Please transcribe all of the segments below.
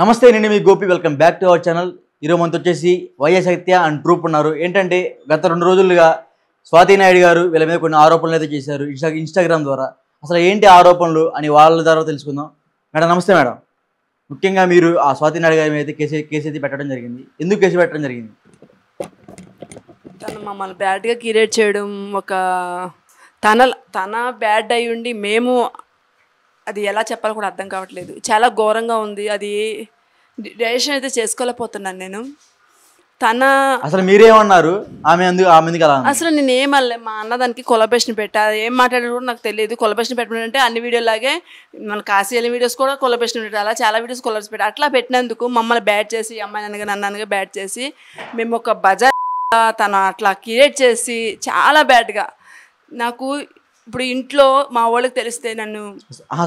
నమస్తే నేను మీ Gopi welcome back to our channel. ఈరోజు మనతో వచ్చేసి వైఎస్ సత్య అండ్ ట్రూప్ ఉన్నారు. ఏంటంటే గత 2 రోజులుగా స్వాతి నాయుడు గారు వీళ్ళ మీద కొన్ని ఆరోపణలు అయితే చేశారు ఇన్స్టాగ్రామ్ ద్వారా. అసలు ఏంటి ఆరోపణలు అని వాళ్ళ ద్వారా తెలుసుకుందాం. మేడం నమస్తే మేడం. ముఖ్యంగా మీరు ఆ స్వాతి నాయుడు గారి మీద అయితే కేసు అయితే పెట్టడం జరిగింది. ఎందుకు కేసు పెట్టడం జరిగింది? తను మమ్మల్ని బ్యాడ్గా క్రియేట్ చేయడం, ఒక తన బ్యాడ్ అయి ఉండి మేము అది ఎలా చెప్పాలో కూడా అర్థం కావట్లేదు. చాలా ఘోరంగా ఉంది. అది డైజెషన్ అయితే చేసుకోలేకపోతున్నాను నేను. అసలు మీరేమన్నారు? ఆమె అలా అసలు నేను ఏమల్లే, మా అన్నదానికి కొలబరేషన్ పెట్టా. ఏం మాట్లాడారు కూడా నాకు తెలియదు. కొలబరేషన్ పెట్టమంటే అన్ని వీడియోలాగే మన కాశీల వీడియోస్ కూడా కొలబరేషన్ పెట్టారు. అలా చాలా వీడియోస్ కొలబరేషన్ పెట్టారు. అట్లా పెట్టినందుకు మమ్మల్ని బ్యాడ్ చేసి, అమ్మాయి అనగా నన్ను అనగా బ్యాడ్ చేసి, మేము ఒక బజార్ తను అట్లా క్రియేట్ చేసి చాలా బ్యాడ్గా. నాకు ఇప్పుడు ఇంట్లో మా వాళ్ళకి తెలిస్తే నన్ను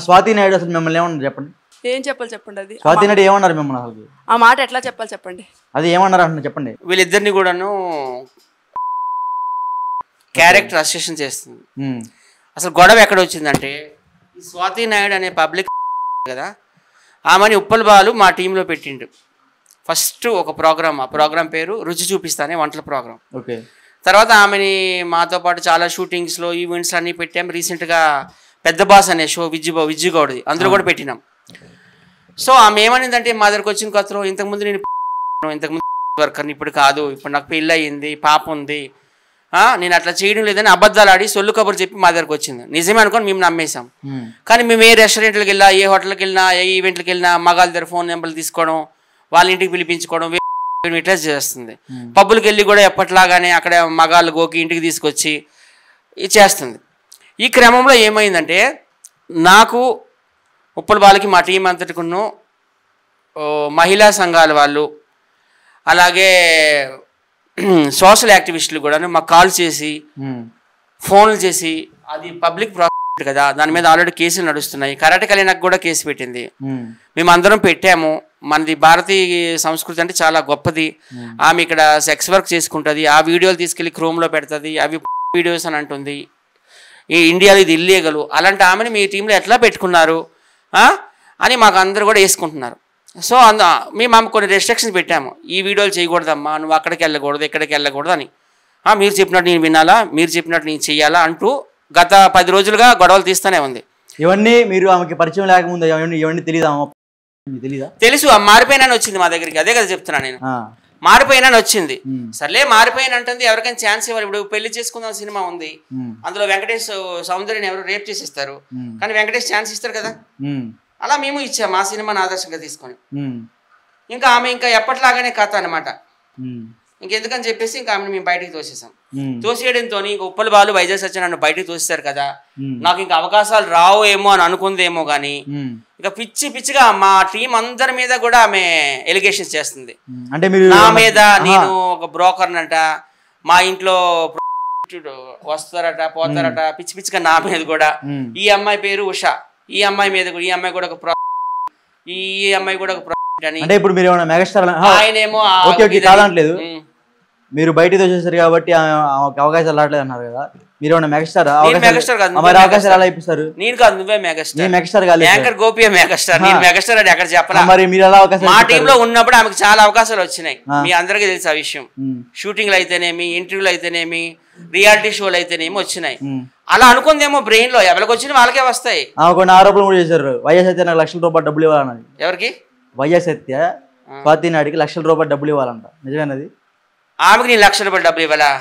స్వాతి నాయుడు అసలు మిమ్మల్ని ఏమన్నారు చెప్పండి. ఏం చెప్పాలి చెప్పండి. అది స్వాతి నాయుడు ఏమన్నారు మిమ్మల్ని? అసలు ఆ మాట ఎట్లా చెప్పాలి చెప్పండి. అది ఏమన్నారు అంటే చెప్పండి. వీళ్ళిద్దరిని కూడాను క్యారెక్టర్ అసోసియేషన్ చేస్తుంది. అసలు గొడవ ఎక్కడ వచ్చిందంటే, ఈ స్వాతి నాయుడు అనే పబ్లిక్ కదా, ఆమెని ఉప్పల్ బాలు మా టీంలో పెట్టిండు. ఫస్ట్ ఒక ప్రోగ్రామ్, ఆ ప్రోగ్రామ్ పేరు రుచి చూపిస్తానే వంటల ప్రోగ్రామ్. ఓకే. తర్వాత ఆమెని మాతో పాటు చాలా షూటింగ్స్లో ఈవెంట్స్ అన్నీ పెట్టాం. రీసెంట్గా పెద్ద బాస్ అనే షో విజ్జుగౌడ్ది, అందులో కూడా పెట్టినాం. సో ఆమె ఏమనిందంటే, మా దగ్గరకు వచ్చిన కొత్తలో ఇంతకుముందు ఇంతకుముందు వర్కర్ని, ఇప్పుడు కాదు, ఇప్పుడు నాకు పెళ్ళి అయ్యింది, పాప ఉంది, నేను అట్లా చేయడం లేదని అబద్ధాలు ఆడి సొల్లు కబురు చెప్పి మా దగ్గరకు వచ్చింది. నిజమే అనుకోని మేము నమ్మేశాం. కానీ మేము ఏ రెస్టారెంట్లకు వెళ్ళినా, ఏ హోటల్కి వెళ్ళినా, ఏ ఈవెంట్కి వెళ్ళినా మగాళ్ళ దగ్గర ఫోన్ నెంబర్లు తీసుకోవడం, వాళ్ళ ఇంటికి పిలిపించుకోవడం ఇట్లా చేస్తుంది. పబ్బులకి వెళ్ళి కూడా ఎప్పట్లాగానే అక్కడ మగాళ్ళు గోకి ఇంటికి తీసుకొచ్చి చేస్తుంది. ఈ క్రమంలో ఏమైందంటే, నాకు ఉప్పల్ బాలకి మా టీం అంతటికున్న మహిళా సంఘాల వాళ్ళు, అలాగే సోషల్ యాక్టివిస్టులు కూడా మాకు కాల్ చేసి, ఫోన్లు చేసి, అది పబ్లిక్ ప్రాసిక్యూట్ కదా, దాని మీద ఆల్రెడీ కేసులు నడుస్తున్నాయి. కరాటే కళ్యాణకు కూడా కేసు పెట్టింది. మేమందరం పెట్టాము. మనది భారతీయ సంస్కృతి అంటే చాలా గొప్పది. ఆమె ఇక్కడ సెక్స్ వర్క్ చేసుకుంటుంది, ఆ వీడియోలు తీసుకెళ్ళి క్రోమ్లో పెడుతుంది, అవి వీడియోస్ అని అంటుంది. ఈ ఇండియాలో ఇది ఇల్లీగల్. అలాంటి ఆమెని మీ టీంలో ఎట్లా పెట్టుకున్నారు అని మాకు అందరూ కూడా వేసుకుంటున్నారు. సో మేము ఆమె కొన్ని రెస్ట్రిక్షన్స్ పెట్టాము. ఈ వీడియోలు చేయకూడదమ్మా, నువ్వు అక్కడికి వెళ్ళకూడదు, ఇక్కడికి వెళ్ళకూడదు అని. మీరు చెప్పినట్టు నేను వినాలా, మీరు చెప్పినట్టు నేను చెయ్యాలా అంటూ గత 10 రోజులుగా గొడవలు తీస్తూనే ఉంది. ఇవన్నీ మీరు ఆమెకి పరిచయం లేకముందు ఇవన్నీ తెలీదా? తెలుసు. మారిపోయినాని వచ్చింది మా దగ్గరికి. అదే కదా చెప్తున్నా నేను, మారిపోయినాని వచ్చింది. సర్లే మారిపోయినంటుంది, ఎవరికైనా ఛాన్స్ ఇవ్వాలి. ఇప్పుడు పెళ్లి చేసుకుందాం సినిమా ఉంది, అందులో వెంకటేష్ సౌందర్యని ఎవరు రేప్ చేసిస్తారు, కానీ వెంకటేష్ ఛాన్స్ ఇస్తారు కదా. అలా మేము ఇచ్చాము ఆ సినిమాని ఆదర్శంగా తీసుకొని. ఇంకా ఆమె ఇంకా ఎప్పటిలాగానే కథ అనమాట. ఇంకెందుకని చెప్పేసి ఇంకా ఆమెను మేము బయటికి తోసేసాం. తోసేయడంతో ఇంకా ఉప్పల్ బాలు వైజాగ్ సత్య నన్ను బయటికి తోసేశారు కదా, నాకు ఇంకా అవకాశాలు రావు ఏమో అని అనుకుందేమో కానీ, ఇంకా పిచ్చిగా మా టీం అందరి మీద కూడా ఆమె ఎలిగేషన్స్ చేస్తుంది. అంటే నా మీద నేను ఒక బ్రోకర్నట, మా ఇంట్లో వస్తారట పోతారట, పిచ్చిగా నా మీద కూడా. ఈ అమ్మాయి పేరు ఉషా, ఈ అమ్మాయి మీద కూడా, ఈ అమ్మాయి కూడా ఒక ఈ అమ్మాయి కూడా ఒక అని. అంటే ఇప్పుడు మీరు ఏమైనా మెగాస్టార్ ఆయనేమో కాదనట్లేదు, మీరు బయట వచ్చేసారు కాబట్టి అవకాశాలు రావట్లేదు అన్నారు కదా, మీరు ఏమైనా మెగాస్టార్? అవకాశాలు ఎలా ఇప్పిస్తారు? నేను కాదు, నువ్వే మెగాస్టార్. మెగాస్టార్ కాదు, యాంకర్ గోపి మెగాస్టార్. నేను మెగాస్టార్ అని ఎక్కడ చెప్పాలా? మరి మీరు ఎలా అవకాశం? మా టీమ్ లో ఉన్నప్పుడు ఆమెకు చాలా అవకాశాలు వచ్చినాయి, మీ అందరికీ తెలుసు ఆ విషయం. షూటింగ్లు అయితేనేమి, ఇంటర్వ్యూలు అయితేనేమి, రియాలిటీ షోలు అయితేనేమి వచ్చినాయి. అలా అనుకుందేమో బ్రెయిన్ లో, ఎవరికి వచ్చిన వాళ్ళకే వస్తాయి. కొన్ని ఆరోపణలు కూడా చేశారు. వైఎస్ సత్య నాకు ₹1,00,000 డబ్బులు ఇవ్వాలన్నది. ఎవరికి? వైఎస్ సత్య స్వాతి నాయుడికి ₹1,00,000 డబ్బులు ఇవ్వాలంట. నిజమేనది? ఆమెకి నేను ₹1,00,000 డబ్బులు ఇవ్వాలా?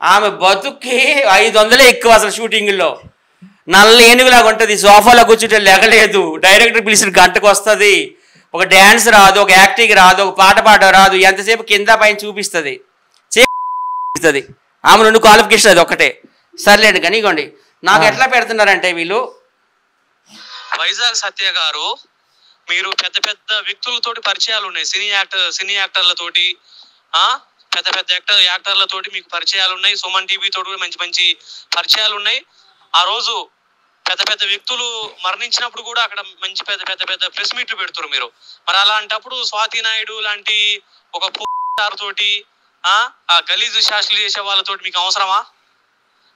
ఆమె బతుక్కి 500 ఎక్కువ. అసలు షూటింగ్లో నల్ల ఏనుగులాగా ఉంటుంది, సోఫాలో కూర్చుంటే లెగలేదు, డైరెక్టర్ పిలిచిన గంటకు వస్తుంది, ఒక డ్యాన్స్ రాదు, ఒక యాక్టింగ్ రాదు, ఒక పాట పాడడం రాదు, ఎంతసేపు కింద పైన చూపిస్తుంది. ఆమె 2 క్వాలిఫికేషన్, అది ఒక్కటే. సర్లేండి కానీ ఇగోండి నాకు ఎట్లా పెడుతున్నారంటే వీళ్ళు, వైజాగ్ సత్య గారు మీరు పెద్ద పెద్ద వ్యక్తులతోటి పరిచయాలు ఉన్నాయి, సినీ యాక్టర్లతోటి, పెద్ద యాక్టర్లతోటి మీకు పరిచయాలు ఉన్నాయి. సుమన్ టీవీ తోటి కూడా మంచి పరిచయాలు ఉన్నాయి. ఆ రోజు పెద్ద వ్యక్తులు మరణించినప్పుడు కూడా అక్కడ మంచి పెద్ద ప్రెస్ మీట్లు పెడుతున్నారు మీరు. మరి అలాంటప్పుడు స్వాతి నాయుడు లాంటి ఒక తోటి ఆ గలీజు శాస్త్రులు చేసే వాళ్ళతోటి మీకు అవసరమా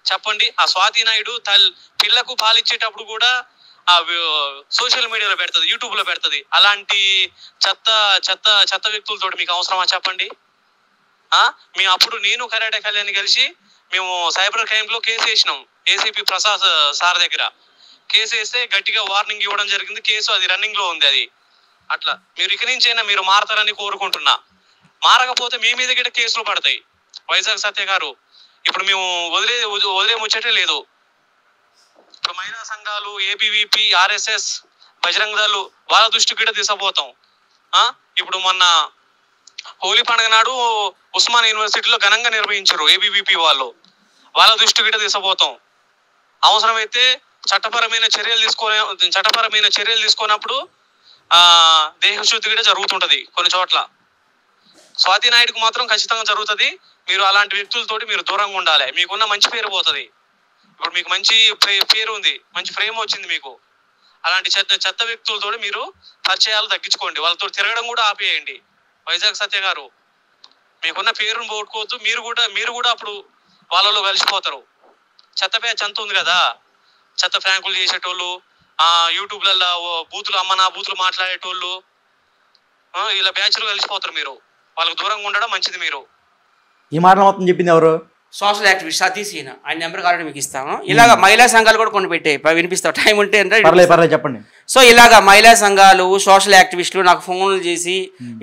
చెప్పండి? ఆ స్వాతి నాయుడు పిల్లకు పాలిచ్చేటప్పుడు కూడా సోషల్ మీడియాలో పెడుతుంది, యూట్యూబ్ లో పెడుతుంది. అలాంటి చెత్త చెత్త చెత్త వ్యక్తులతో మీకు అవసరమా చెప్పండి? మేము అప్పుడు నేను కరాటే కళ్యాణ్ కలిసి మేము సైబర్ క్రైమ్ లో కేసు వేసినాం ఏసీపీ ప్రసాద్ సార్ దగ్గర. కేసు వేస్తే గట్టిగా వార్నింగ్ ఇవ్వడం జరిగింది. కేసు అది రన్నింగ్ లో ఉంది. అది అట్లా మీరు ఇక నుంచి అయినా మీరు మారతారని కోరుకుంటున్నా. మారకపోతే మీ మీద గిట్ట కేసులు పడతాయి. వైజాగ్ సత్య గారు, ఇప్పుడు మేము వదిలే ముచ్చటే లేదు. ఇప్పుడు మహిళా సంఘాలు, ఏబీవీపీ, ఆర్ఎస్ఎస్, బజరంగ దళ్ వాళ్ళ దృష్టి గిట్ట తీసుకుపోతాం. ఇప్పుడు మొన్న హోలీ పండుగ నాడు ఉస్మాన్ యూనివర్సిటీలో ఘనంగా నిర్వహించారు ఏబీవీపీ వాళ్ళు. వాళ్ళ దృష్టి గిట్ట తీసుకుపోతాం. అవసరమైతే చట్టపరమైన చర్యలు తీసుకున్నప్పుడు దేహశుద్ధి కూడా జరుగుతుంటది కొన్ని చోట్ల. స్వాతి నాయుడుకు మాత్రం ఖచ్చితంగా జరుగుతుంది. మీరు అలాంటి వ్యక్తులతోటి మీరు దూరంగా ఉండాలి. మీకున్న మంచి పేరు పోతుంది. ఇప్పుడు మీకు మంచి పేరు ఉంది, మంచి ఫ్రేమ్ వచ్చింది మీకు. అలాంటి చెత్త వ్యక్తులతో మీరు పరిచయాలు తగ్గించుకోండి. వాళ్ళతో తిరగడం కూడా ఆపేయండి. వైజాగ్ సత్య గారు, మీకున్న పేరును పోగొట్టుకోవద్దు. మీరు కూడా అప్పుడు వాళ్ళలో కలిసిపోతారు. చెత్త ఉంది కదా, చెత్త ఫ్రాంకులు చేసేటోళ్ళు, యూట్యూబ్లలో బూతులు మాట్లాడేటోళ్ళు, ఇలా బ్యాచ్లు కలిసిపోతారు. మీరు వాళ్ళకు దూరంగా ఉండడం మంచిది. మీరు ఈ మాటలు మొత్తం చెప్పింది ఎవరు? సోషల్ యాక్టివిస్ట్ సతీష్ ఈయన. ఆయన నెంబర్ కావాలంటే మీకు ఇస్తాను. ఇలాగ మహిళా సంఘాలు కూడా కొన్ని పెట్టాయి, వినిపిస్తావు టైం ఉంటే పర్లేదు చెప్పండి. సో ఇలాగ మహిళా సంఘాలు, సోషల్ యాక్టివిస్టులు నాకు ఫోన్లు చేసి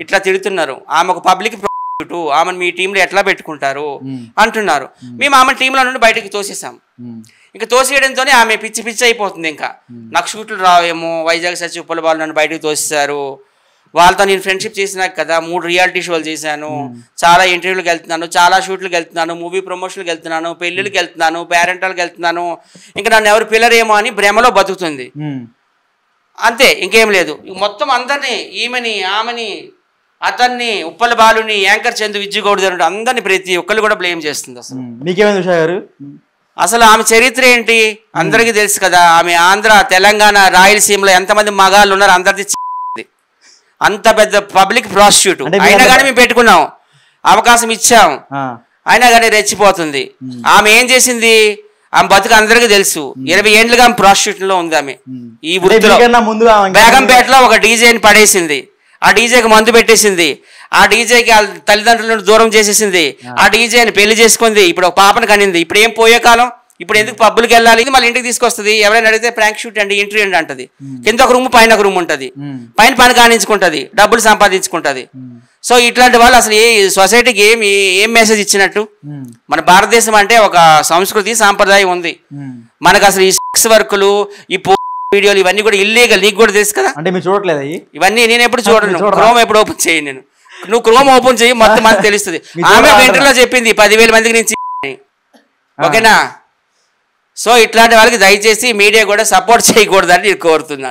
ఇట్లా తిడుతున్నారు. ఆమె ఒక పబ్లిక్ ప్రాసిక్యూట్, ఆమెను మీ టీంలో ఎట్లా పెట్టుకుంటారు అంటున్నారు. మేము ఆమె టీంలో నుండి బయటకు తోసేసాం. ఇంకా తోసేయడంతోనే ఆమె పిచ్చి అయిపోతుంది. ఇంకా నాకు షూట్లు రావేమో, వైజాగ్ సచి ఉప్పల వాళ్ళు నన్ను బయటకు తోసేశారు. వాళ్ళతో నేను ఫ్రెండ్షిప్ చేసినాక కదా 3 రియాలిటీ షోలు చేశాను, చాలా ఇంటర్వ్యూలకు వెళ్తున్నాను, చాలా షూట్లకు వెళ్తున్నాను, మూవీ ప్రమోషన్లకు వెళ్తున్నాను, పెళ్ళిళ్ళకి వెళ్తున్నాను, పేరెంటాలకు వెళ్తున్నాను. ఇంకా నన్ను ఎవరు పిల్లరేమో అని భ్రమలో బతుకుతుంది. అంతే, ఇంకేం లేదు. మొత్తం అందరినీ, ఈమెని, ఆమెని, అతన్ని, ఉప్పల బాలుని, యాంకర్ చందు, విజ్జుగౌడ్ అందరినీ ప్రతి ఒక్కళ్ళు కూడా బ్లేమ్ చేస్తుంది. అసలు మీకేమైంది ఉషా గారు? అసలు ఆమె చరిత్ర ఏంటి అందరికీ తెలుసు కదా. ఆమె ఆంధ్ర, తెలంగాణ, రాయలసీమలో ఎంతమంది మగాళ్ళు ఉన్నారు అందరిది. అంత పెద్ద పబ్లిక్ ప్రాసిక్యూట్ అయినా కానీ మేము పెట్టుకున్నాం, అవకాశం ఇచ్చాం, అయినా కానీ రెచ్చిపోతుంది. ఆమె ఏం చేసింది? ఆమె బతుకు అందరికీ తెలుసు. 20 ఏళ్ళుగా ఆమె ప్రాసిక్యూషన్ లో ఉంది. ఆమె ఈ వృత్తిలో బేగంపేటలో ఒక డీజేని పడేసింది. ఆ డీజేకి మందు పెట్టేసింది. ఆ డీజేకి తల్లిదండ్రులను దూరం చేసేసింది. ఆ డీజేని పెళ్లి చేసుకుంది. ఇప్పుడు ఒక పాపను కనింది. ఇప్పుడు ఏం పోయే కాలం, ఇప్పుడు ఎందుకు పబ్బులకి వెళ్ళాలి? మళ్ళీ ఇంటికి తీసుకొస్తుంది. ఎవరైనా అడిగితే ప్రాంక్ షూట్ అండి, ఎంట్రీ అండి అంటది. కింద ఒక రూమ్, పైన ఒక రూమ్ ఉంటుంది. పైన పని కానించుకుంటది, డబ్బులు సంపాదించుకుంటది. సో ఇట్లాంటి వాళ్ళు అసలు సొసైటీకి ఏం మెసేజ్ ఇచ్చినట్టు? మన భారతదేశం అంటే ఒక సంస్కృతి, సాంప్రదాయం ఉంది. మనకు అసలు ఈ సెక్స్ వర్కులు, ఈ వీడియోలు ఇవన్నీ కూడా ఇల్లీగల్. నీకు కూడా తెలుసు కదా. అంటే మీరు చూడట్లేదు ఇవన్నీ? నేను ఎప్పుడు చూడను. క్రోమ్ ఎప్పుడు ఓపెన్ చేయను నేను. నువ్వు క్రోమ్ ఓపెన్ చేయి, మొత్తం మనకు తెలుస్తుంది. ఆమె ఇంటర్వ్యూలో చెప్పింది 10,000 మందికి నుంచి. ఓకేనా? సో ఇట్లాంటి వాళ్ళకి దయచేసి మీడియా కూడా సపోర్ట్ చేయకూడదని నేను కోరుతున్నాను.